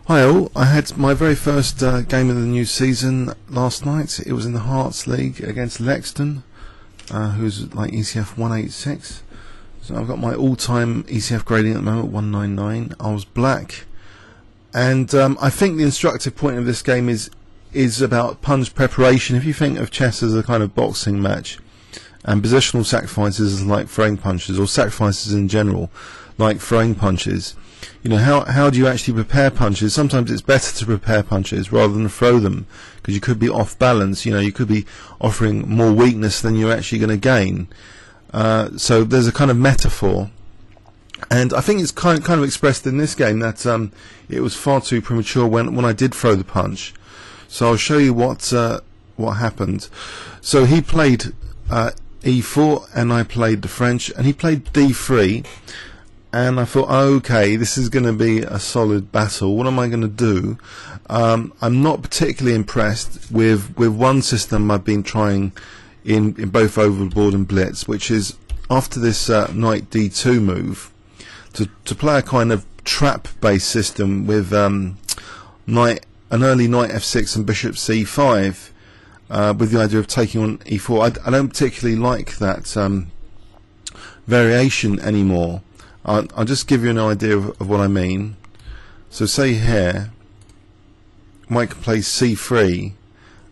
Hi all, I had my very first game of the new season last night. It was in the Hearts League against Lexton, who's like ECF 186. So I've got my all-time ECF grading at the moment, 199. I was black, and I think the instructive point of this game is about punch preparation. If you think of chess as a kind of boxing match, and positional sacrifices like throwing punches, or sacrifices in general like throwing punches, you know, how do you actually prepare punches? Sometimes it's better to prepare punches rather than throw them, because you could be off balance. You know, you could be offering more weakness than you're actually going to gain. So there's a kind of metaphor, and I think it's kind of expressed in this game that it was far too premature when I did throw the punch. So I'll show you what happened. So he played E4 and I played the French, and he played D3. And I thought, okay, this is going to be a solid battle. What am I going to do? I'm not particularly impressed with one system I've been trying in both Overboard and Blitz, which is after this Knight D2 move, to play a kind of trap-based system with an early Knight F6 and Bishop C5, with the idea of taking on E4. I don't particularly like that variation anymore. I'll just give you an idea of what I mean. So say here, Mike can play C3,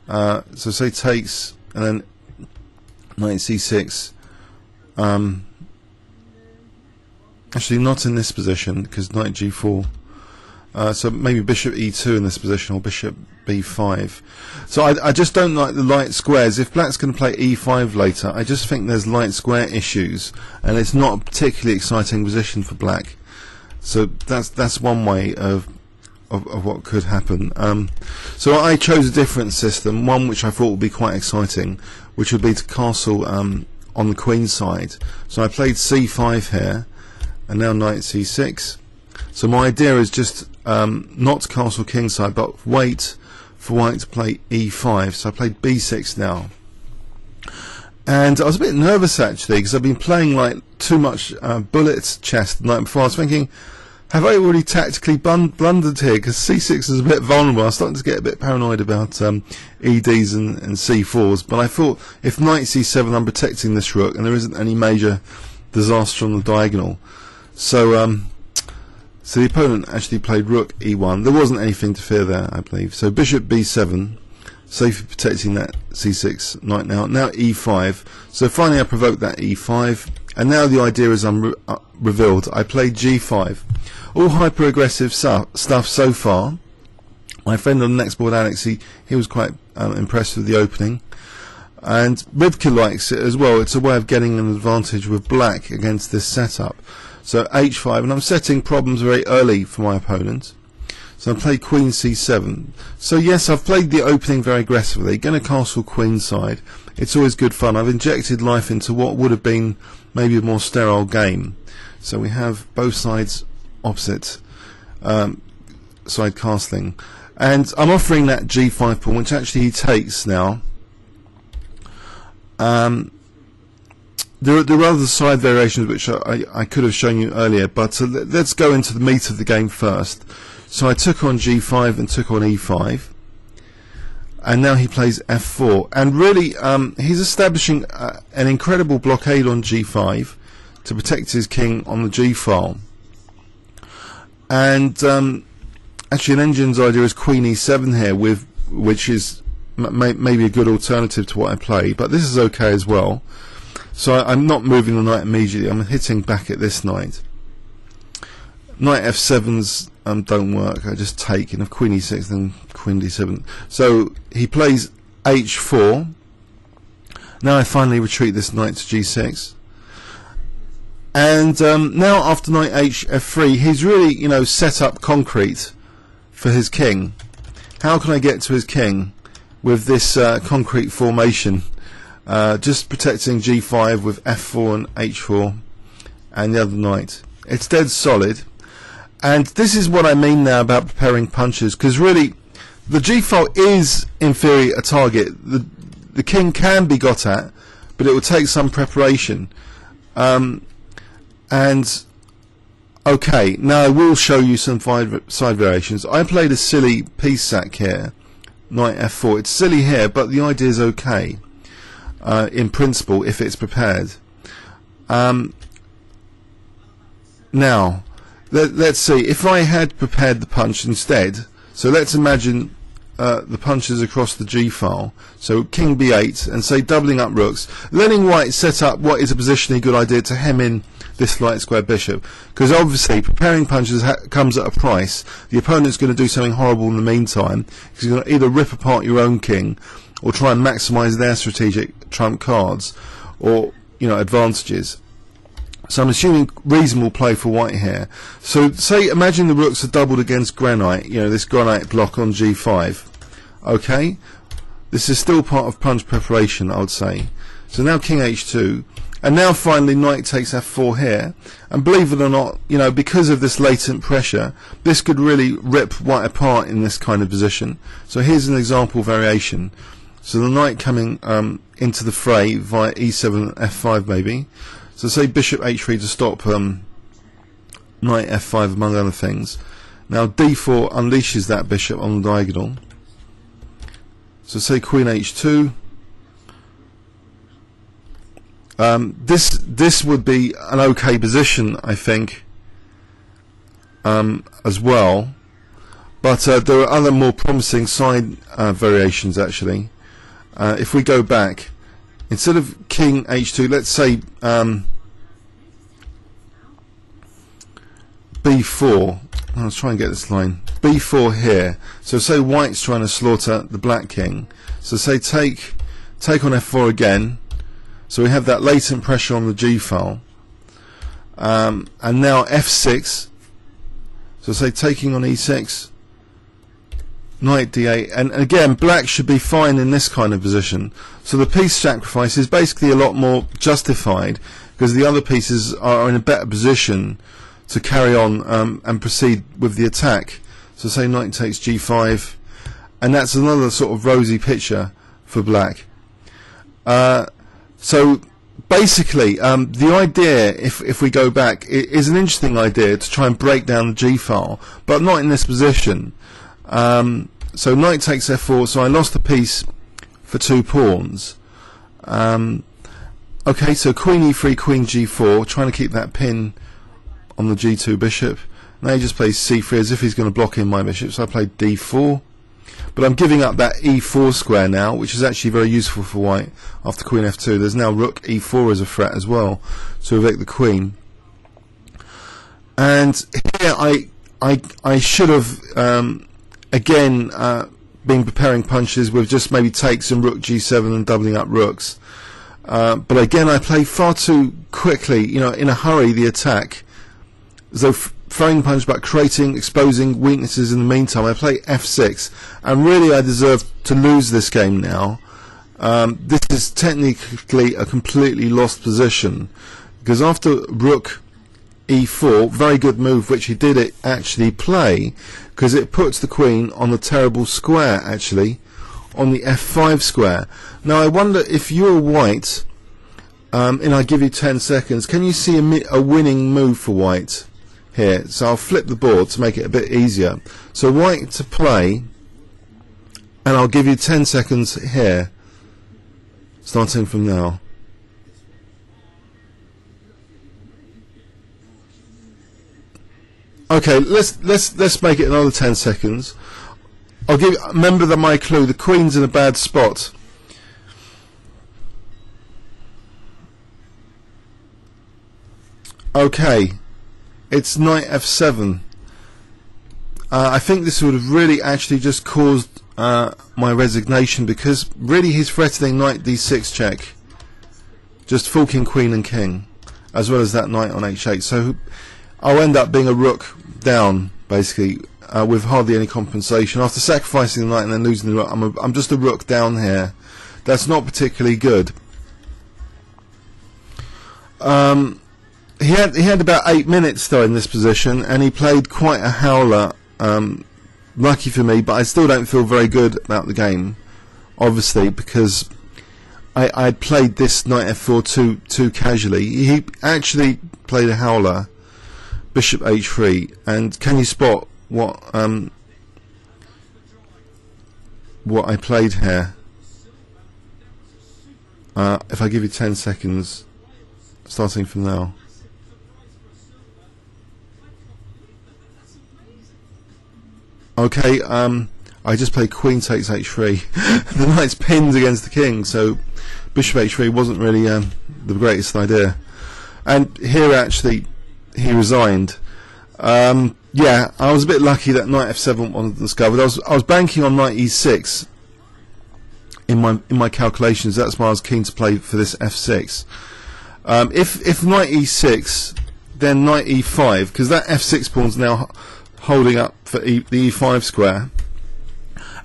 so say takes, and then Knight C6, actually not in this position, because Knight G4, so maybe Bishop E2 in this position, or Bishop B5. So I just don't like the light squares. If black's going to play E5 later, I just think there's light square issues, and it's not a particularly exciting position for black. So that's one way of what could happen. So I chose a different system, one which I thought would be quite exciting, which would be to castle on the queen side. So I played C5 here, and now Knight C6. So my idea is just not castle king side, but wait for white to play E5. So I played B6 now, and I was a bit nervous actually, because I've been playing like too much bullet chess the night before. I was thinking, have I already tactically blundered here? Because C6 is a bit vulnerable. I was starting to get a bit paranoid about EDs and C4s, but I thought if Knight C7, I'm protecting this rook, and there isn't any major disaster on the diagonal. So the opponent actually played rook E1. There wasn't anything to fear there, I believe. So Bishop B7, safely protecting that C6 knight now. Now E5. So finally I provoked that E5. And now the idea is revealed. I played G5. All hyper-aggressive stuff so far. My friend on the next board, Alex, he was quite impressed with the opening. And Ribke likes it as well. It's a way of getting an advantage with black against this setup. So H5, and I'm setting problems very early for my opponent. So I play Queen C7. So yes, I've played the opening very aggressively, going to castle queen side. It's always good fun. I've injected life into what would have been maybe a more sterile game. So we have both sides opposite side castling. And I'm offering that G5 pawn, which actually he takes now. There are other side variations which I could have shown you earlier, but let's go into the meat of the game first. So I took on G5 and took on E5, and now he plays F4, and really he's establishing an incredible blockade on G5 to protect his king on the G file. And actually an engine's idea is Queen E7 here, which is maybe a good alternative to what I play, but this is okay as well. So I'm not moving the knight immediately, I'm hitting back at this knight. Knight F7s don't work, I just take, and if Queen E6 then Queen D7. So he plays H4. Now I finally retreat this knight to G6. And now after knight F3, he's really, you know, set up concrete for his king. How can I get to his king with this concrete formation? Just protecting G5 with F4 and H4 and the other knight. It's dead solid, and this is what I mean now about preparing punches, because really the G file is in theory a target. The king can be got at, but it will take some preparation, and Okay, now I will show you some side variations. I played a silly piece sack here, knight f4. It's silly here, but the idea is okay in principle if it's prepared. Now, let's see. If I had prepared the punch instead, so let's imagine the punches across the G file. So king b8 and say doubling up rooks, letting white set up what is a positionally good idea to hem in this light square bishop, because obviously preparing punches comes at a price. The opponent's going to do something horrible in the meantime, because he's going to either rip apart your own king or try and maximise their strategic trump cards or advantages. So I'm assuming reasonable play for white here. So say imagine the rooks are doubled against granite, this granite block on G5. Okay, this is still part of punch preparation, I would say. So now king h2, and now finally knight takes f4 here, and believe it or not, because of this latent pressure, this could really rip white apart in this kind of position. So here's an example variation. So the knight coming into the fray via e7 f5 maybe. So say bishop h3 to stop knight f5 among other things. Now d4 unleashes that bishop on the diagonal. So say queen h2. This would be an okay position, I think, as well. But there are other more promising side variations actually. If we go back, instead of king h2, let's say b4. Let's try and get this line. b4 here. So say white's trying to slaughter the black king. So say take on f4 again. So we have that latent pressure on the G file. And now f6. So say taking on e6. Knight d8, and again black should be fine in this kind of position. So the piece sacrifice is basically a lot more justified because the other pieces are in a better position to carry on and proceed with the attack. So say knight takes g5, and that's another sort of rosy picture for black. So basically the idea, if we go back, is an interesting idea to try and break down the G file, but not in this position. So knight takes f4, so I lost a piece for 2 pawns. Okay, so queen e3, queen g4, trying to keep that pin on the g2 bishop. Now he just plays c3 as if he's going to block in my bishop, so I played d4. But I'm giving up that e4 square now, which is actually very useful for white after queen f2. There's now rook e4 as a threat as well to evict the queen. And here I should have again been preparing punches with just maybe takes and rook g7 and doubling up rooks. But again I play far too quickly, in a hurry, the attack. So throwing punch but exposing weaknesses in the meantime. I play f6, and really I deserve to lose this game now. This is technically a completely lost position, because after rook e4, very good move which he did actually play, because it puts the queen on the terrible square, actually on the f5 square. Now I wonder if you're white, and I give you 10 seconds, can you see a winning move for white here? So I'll flip the board to make it a bit easier. So white to play, and I'll give you 10 seconds here, starting from now. Okay, let's make it another 10 seconds. Remember that my clue, the queen's in a bad spot. Okay, it's knight f7. I think this would have really actually just caused my resignation, because really he's threatening knight d6 check, just forking queen and king, as well as that knight on h8. So I'll end up being a rook down, basically, with hardly any compensation. After sacrificing the knight and then losing the rook, I'm just a rook down here. That's not particularly good. He had about 8 minutes though in this position, and he played quite a howler. Lucky for me, but I still don't feel very good about the game, obviously, because I played this knight f4 too casually. He actually played a howler, bishop h3, and can you spot what I played here? If I give you 10 seconds, starting from now. Okay, I just played queen takes h3. The knight's pinned against the king, so bishop h3 wasn't really the greatest idea. And here actually he resigned. Yeah, I was a bit lucky that knight f7 wasn't discovered. I was banking on knight e6 in my calculations. That's why I was keen to play for this f6. If knight e6, then knight e5, because that f6 pawn's now holding up for the e5 square,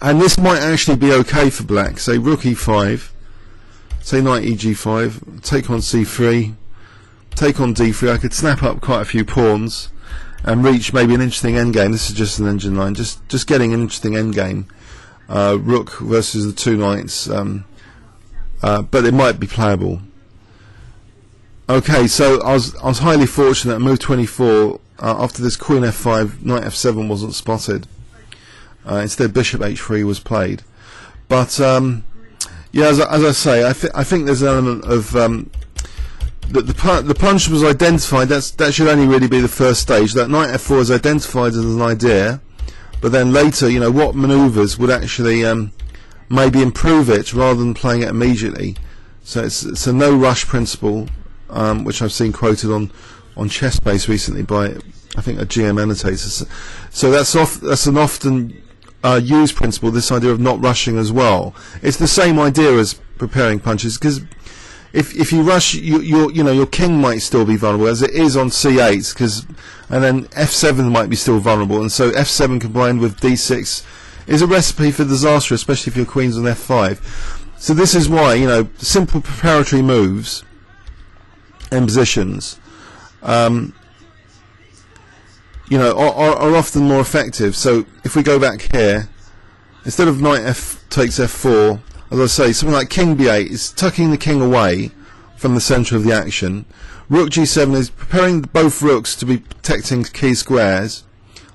and this might actually be okay for black. Say rook e5, say knight eg5, take on c3, take on d3. I could snap up quite a few pawns and reach maybe an interesting endgame. This is just an engine line, just getting an interesting endgame. Rook versus the two knights, but it might be playable. Okay, so I was highly fortunate at move 24. After this queen f5, knight f7 wasn't spotted. Instead, bishop h3 was played. But yeah, as I say, I think there's an element of the punch was identified. That should only really be the first stage. That knight f4 is identified as an idea, but then later, you know, what manoeuvres would actually maybe improve it rather than playing it immediately. So it's a no rush principle, which I've seen quoted on ChessBase recently by, I think, a GM annotator. So that's an often used principle, this idea of not rushing as well. It's the same idea as preparing punches, because if you rush, your king might still be vulnerable, as it is on c8, and then f7 might be still vulnerable, and so f7 combined with d6 is a recipe for disaster, especially if your queen's on f5. So this is why, you know, simple preparatory moves and positions, you know, are often more effective. So if we go back here, instead of knight f takes f4, as I say, something like king b8 is tucking the king away from the centre of the action. Rook g7 is preparing both rooks to be protecting key squares,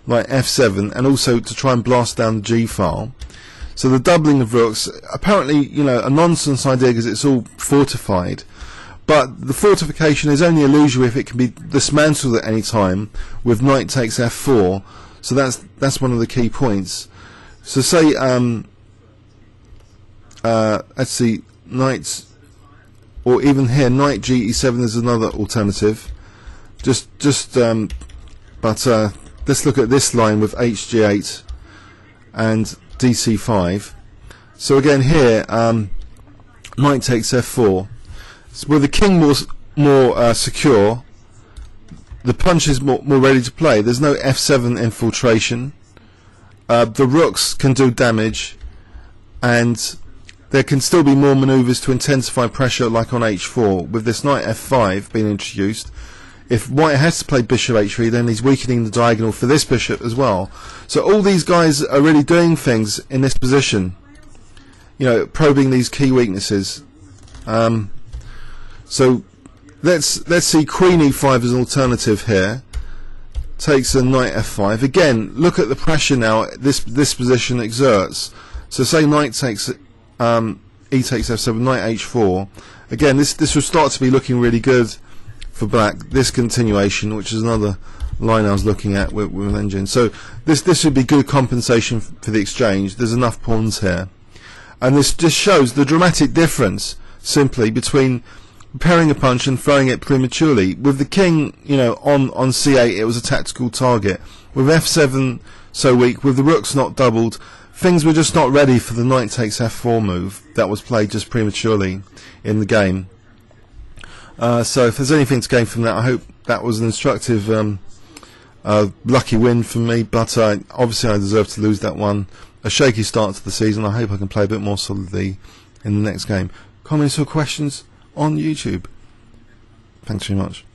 like f7, and also to try and blast down the g file. So the doubling of rooks, apparently, you know, a nonsense idea because it's all fortified. But the fortification is only illusory if it can be dismantled at any time with knight takes f4. So that's one of the key points. So say let's see, knight, or even here knight ge7 is another alternative. But let's look at this line with hg8 and dc5. So again here, knight takes f4. With the king more secure, the punch is more ready to play. There's no f7 infiltration. The rooks can do damage, and there can still be more manoeuvres to intensify pressure, like on h4. With this knight f5 being introduced, if white has to play bishop h3, then he's weakening the diagonal for this bishop as well. So all these guys are really doing things in this position, you know, probing these key weaknesses. So let's see queen e5 as an alternative here. Takes a knight f5. Again, look at the pressure now this position exerts. So say knight takes e takes f7, knight h4. Again, this will start to be looking really good for black. This continuation, which is another line I was looking at with engine. So this would be good compensation for the exchange. There's enough pawns here, and this just shows the dramatic difference simply between preparing a punch and throwing it prematurely. With the king, you know, on c8, it was a tactical target. With f7 so weak, with the rooks not doubled, things were just not ready for the knight takes f4 move that was played just prematurely in the game. So if there's anything to gain from that, I hope that was an instructive, lucky win for me. But obviously I deserve to lose that one. A shaky start to the season. I hope I can play a bit more solidly in the next game. Comments or questions on YouTube? Thanks very much.